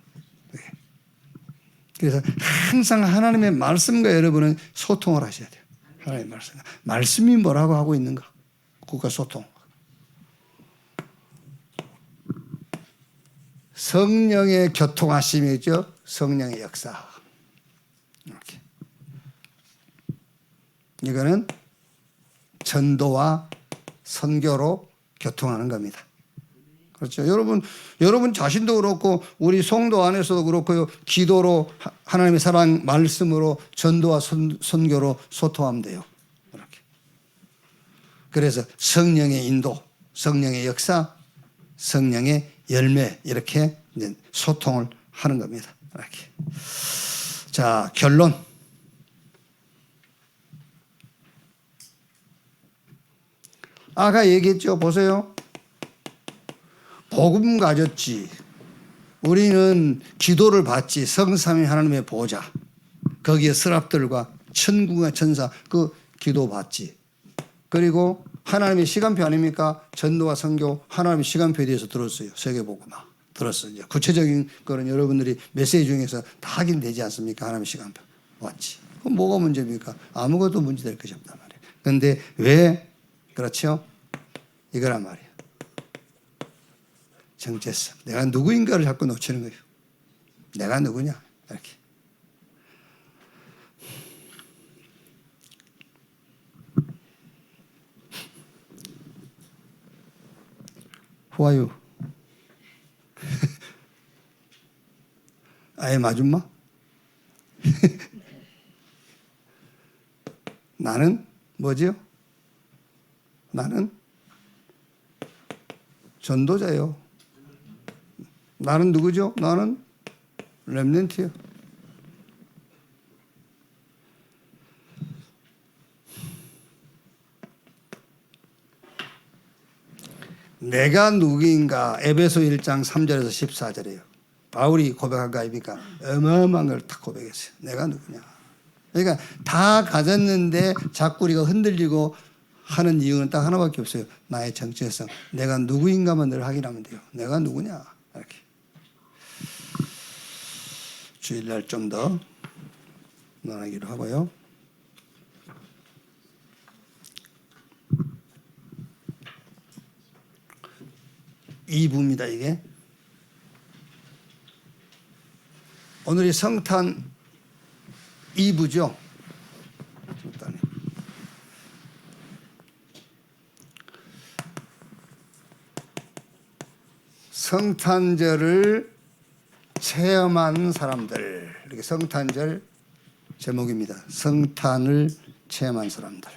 그래서 항상 하나님의 말씀과 여러분은 소통을 하셔야 돼요. 하나님의 말씀. 말씀이 뭐라고 하고 있는가? 그것과 소통. 성령의 교통하심이죠. 성령의 역사. 이렇게. 이거는 전도와 선교로 교통하는 겁니다. 그렇죠. 여러분 자신도 그렇고 우리 성도 안에서도 그렇고요. 기도로 하나님의 사랑 말씀으로 전도와 선교로 소통하면 돼요. 이렇게. 그래서 성령의 인도, 성령의 역사, 성령의 열매 이렇게 이제 소통을 하는 겁니다. 이렇게. 자, 결론. 아까 얘기했죠. 보세요. 복음 가졌지. 우리는 기도를 받지. 성삼위 하나님의 보좌. 거기에 서랍들과 천국의 천사 그 기도 받지. 그리고 하나님의 시간표 아닙니까? 전도와 선교 하나님의 시간표에 대해서 들었어요. 세계복음화 들었어요. 이제 구체적인 거는 여러분들이 메시지 중에서 다 확인되지 않습니까? 하나님의 시간표 왔지. 그럼 뭐가 문제입니까? 아무것도 문제될 것이 없단 말이에요. 그런데 왜 그렇죠? 이거란 말이에요. 정체성. 내가 누구인가를 자꾸 놓치는 거예요. 내가 누구냐? 이렇게. Who are you? 아예 맞은마? 나는 뭐지요? 나는 전도자예요. 나는 누구죠? 나는 렘넌트요. 내가 누구인가? 에베소 1장 3절에서 14절이에요. 바울이 고백한 거 아닙니까? 어마어마한 걸 딱 고백했어요. 내가 누구냐? 그러니까 다 가졌는데 자꾸 우리가 흔들리고 하는 이유는 딱 하나밖에 없어요. 나의 정체성. 내가 누구인가만 늘 확인하면 돼요. 내가 누구냐? 이렇게. 주일날 좀 더 논하기로 하고요. 이부입니다. 이게 오늘이 성탄 2부죠. 성탄절을 체험한 사람들. 이렇게 성탄절 제목입니다. 성탄을 체험한 사람들.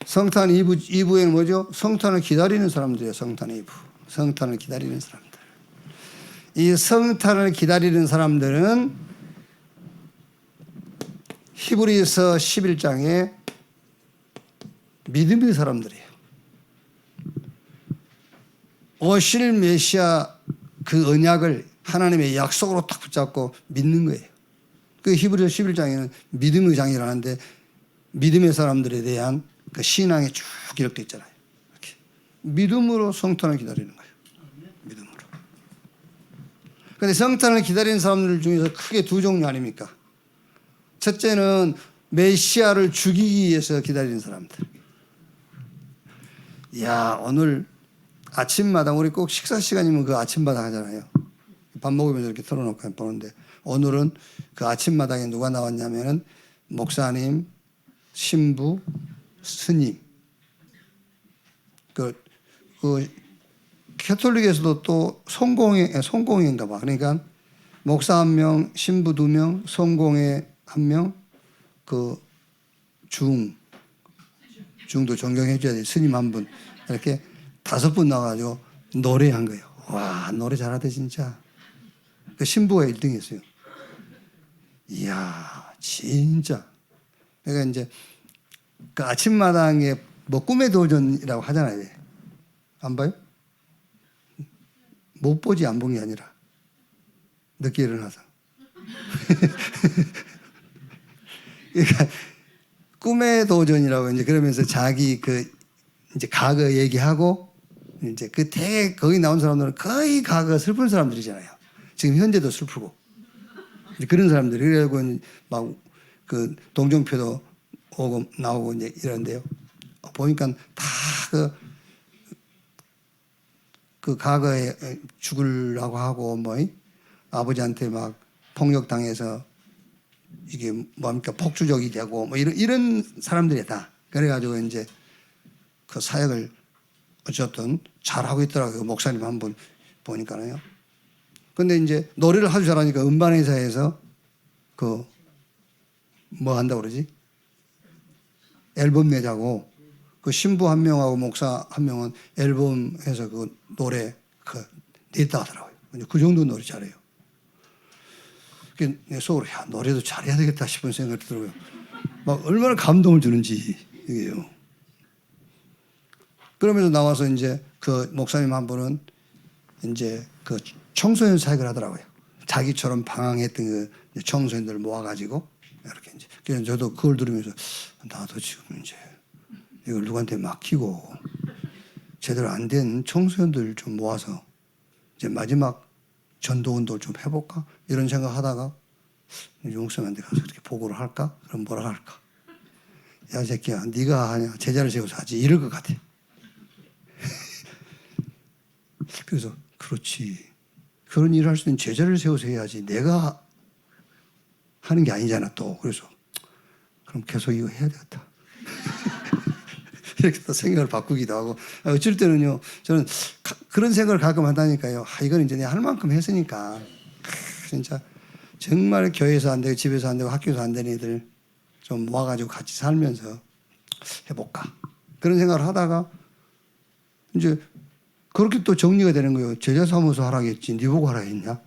성탄 2부에는 뭐죠? 성탄을 기다리는 사람들이에요. 성탄 2부. 성탄을 기다리는 사람들. 이 성탄을 기다리는 사람들은 히브리서 11장에 믿음의 사람들이에요. 오실 메시아 그 언약을 하나님의 약속으로 딱 붙잡고 믿는 거예요. 그 히브리서 11장에는 믿음의 장이라는데 믿음의 사람들에 대한 그 신앙이 쭉 기록되어 있잖아요. 이렇게. 믿음으로 성탄을 기다리는 거예요. 믿음으로. 그런데 성탄을 기다리는 사람들 중에서 크게 두 종류 아닙니까? 첫째는 메시아를 죽이기 위해서 기다리는 사람들. 야, 오늘 아침마당 우리 꼭 식사 시간이면 그 아침마당 하잖아요. 밥 먹으면서 이렇게 틀어놓고 보는데 오늘은 그 아침마당에 누가 나왔냐면은 목사님, 신부, 스님. 그 캐톨릭에서도 또 성공회인가 봐. 그러니까 목사 1명, 신부 2명, 성공회 1명, 그 중도 존경해줘야 돼. 스님 1분. 이렇게 5분 나와가지고 노래한 거예요. 와, 노래 잘하대, 진짜. 그 신부가 1등 했어요. 이야, 진짜. 그러니까 이제 그 아침마당에 뭐 꿈의 도전이라고 하잖아요. 안 봐요? 못 보지, 안 본 게 아니라. 늦게 일어나서. 그러니까 꿈의 도전이라고 이제 그러면서 자기 그 이제 과거 얘기하고 이제 그 되게 거기 나온 사람들은 거의 과거 슬픈 사람들이잖아요. 지금 현재도 슬프고 그런 사람들이 그래가지고 막 그 동정표도 오고 나오고 이제 이런데요. 보니까 다 그 과거에 죽으려고 하고 뭐 아버지한테 막 폭력당해서 이게 뭡니까 폭주족이 되고 뭐 이런 사람들이 다 그래가지고 이제 그 사역을 어쨌든 잘하고 있더라고요. 목사님 한 분 보니까요. 근데 이제 노래를 아주 잘하니까 음반회사에서 그 뭐 한다고 그러지? 앨범 내자고 그 신부 1명하고 목사 1명은 앨범에서 그 노래 그 냈다 하더라고요. 그 정도 노래 잘해요. 내 속으로 야 노래도 잘해야 되겠다 싶은 생각이 들어요. 막 얼마나 감동을 주는지 이게요. 그러면서 나와서 이제 그 목사님 한 분은 이제 그 청소년 사역을 하더라고요. 자기처럼 방황했던 그 청소년들 모아가지고 이렇게 이제 그래서 저도 그걸 들으면서 나도 지금 이제 이걸 누구한테 맡기고 제대로 안 된 청소년들 좀 모아서 이제 마지막 전도 운동을 좀 해볼까 이런 생각하다가 용서한테 가서 그렇게 보고를 할까? 그럼 뭐라 할까? 야, 이 새끼야, 네가 하냐? 제자를 세워서 하지. 이럴 것 같아. 그래서 그렇지. 그런 일을 할 수 있는 제자를 세워서 해야지. 내가 하는 게 아니잖아 또. 그래서 그럼 계속 이거 해야 되겠다. 이렇게 또 생각을 바꾸기도 하고 어쩔 때는요. 저는 그런 생각을 가끔 한다니까요. 이건 이제 내가 할 만큼 했으니까 진짜 정말 교회에서 안 되고 집에서 안 되고 학교에서 안 되는 애들 좀 모아가지고 같이 살면서 해볼까. 그런 생각을 하다가 이제 그렇게 또 정리가 되는 거예요. 제자 사무소 하라겠지. 네 보고 하라 했냐?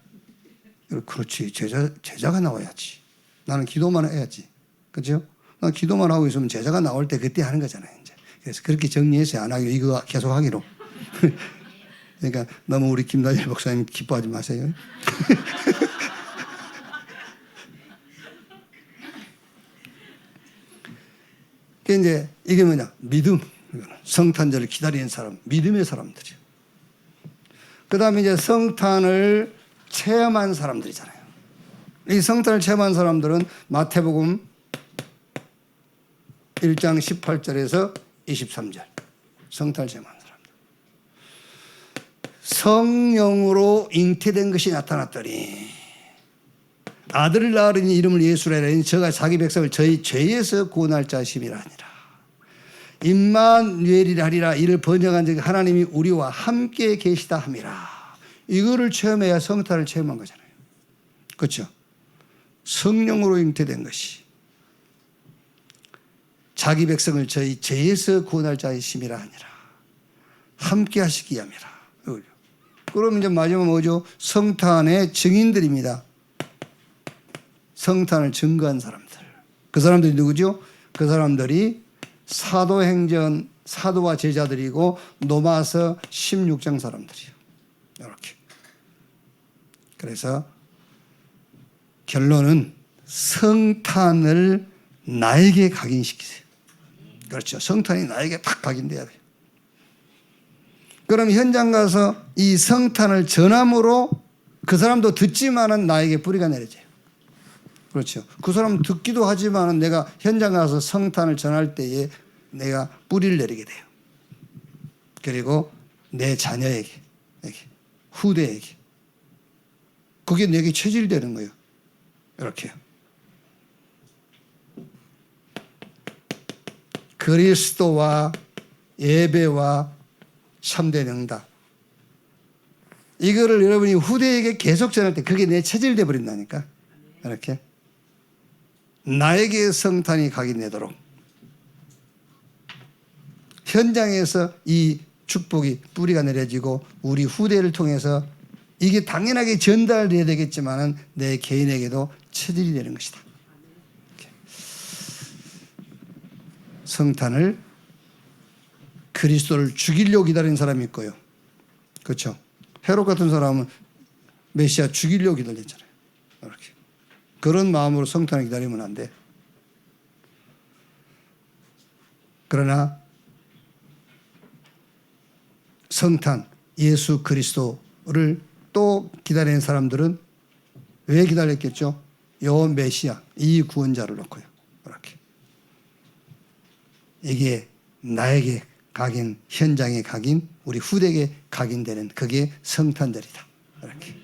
그렇지. 제자가 나와야지. 나는 기도만 해야지. 그죠? 난 기도만 하고 있으면 제자가 나올 때 그때 하는 거잖아요. 이제. 그래서 그렇게 정리해서 안 하기로 이거 계속 하기로. 그러니까 너무 우리 김다일 목사님 기뻐하지 마세요. 이제 이게 뭐냐? 믿음. 성탄절을 기다리는 사람, 믿음의 사람들이요. 그 다음에 이제 성탄을 체험한 사람들이잖아요. 이 성탄을 체험한 사람들은 마태복음 1장 18절에서 23절. 성탄을 체험한 사람들. 성령으로 잉태된 것이 나타났더니 아들을 낳으리니 이름을 예수라 하니 저가 자기 백성을 저희 죄에서 구원할 자심이라 하니라. 임마누엘이라 하리라. 이를 번역한 즉 하나님이 우리와 함께 계시다 함이라. 이거를 체험해야 성탄을 체험한 거잖아요. 그렇죠? 성령으로 잉태된 것이 자기 백성을 저희 죄에서 구원할 자이심이라 하니라. 함께 하시기 위함이라. 그럼 이제 마지막 뭐죠? 성탄의 증인들입니다. 성탄을 증거한 사람들. 그 사람들이 누구죠? 그 사람들이 사도행전 사도와 제자들이고 로마서 16장 사람들이요. 이렇게. 그래서 결론은 성탄을 나에게 각인시키세요. 그렇죠. 성탄이 나에게 딱 각인돼야 돼요. 그럼 현장 가서 이 성탄을 전함으로 그 사람도 듣지만은 나에게 뿌리가 내려져요. 그렇죠. 그 사람 듣기도 하지만은 내가 현장 가서 성탄을 전할 때에 내가 뿌리를 내리게 돼요. 그리고 내 자녀에게, 후대에게. 그게 내게 체질되는 거예요. 이렇게요. 그리스도와 예배와 참된 응답. 이거를 여러분이 후대에게 계속 전할 때 그게 내 체질돼 버린다니까. 이렇게. 나에게 성탄이 각인되도록 현장에서 이 축복이 뿌리가 내려지고 우리 후대를 통해서 이게 당연하게 전달돼야 되겠지만은 내 개인에게도 체질이 되는 것이다. 이렇게. 성탄을 그리스도를 죽이려고 기다리는 사람이 있고요. 그렇죠. 헤롯 같은 사람은 메시아 죽이려고 기다렸잖아요. 이렇게. 그런 마음으로 성탄을 기다리면 안 돼. 그러나 성탄, 예수 그리스도를 또 기다리는 사람들은 왜 기다렸겠죠? 요 메시아, 이 구원자를 놓고요. 이렇게. 이게 나에게 각인, 현장에 각인, 우리 후대에게 각인되는 그게 성탄절이다. 이렇게.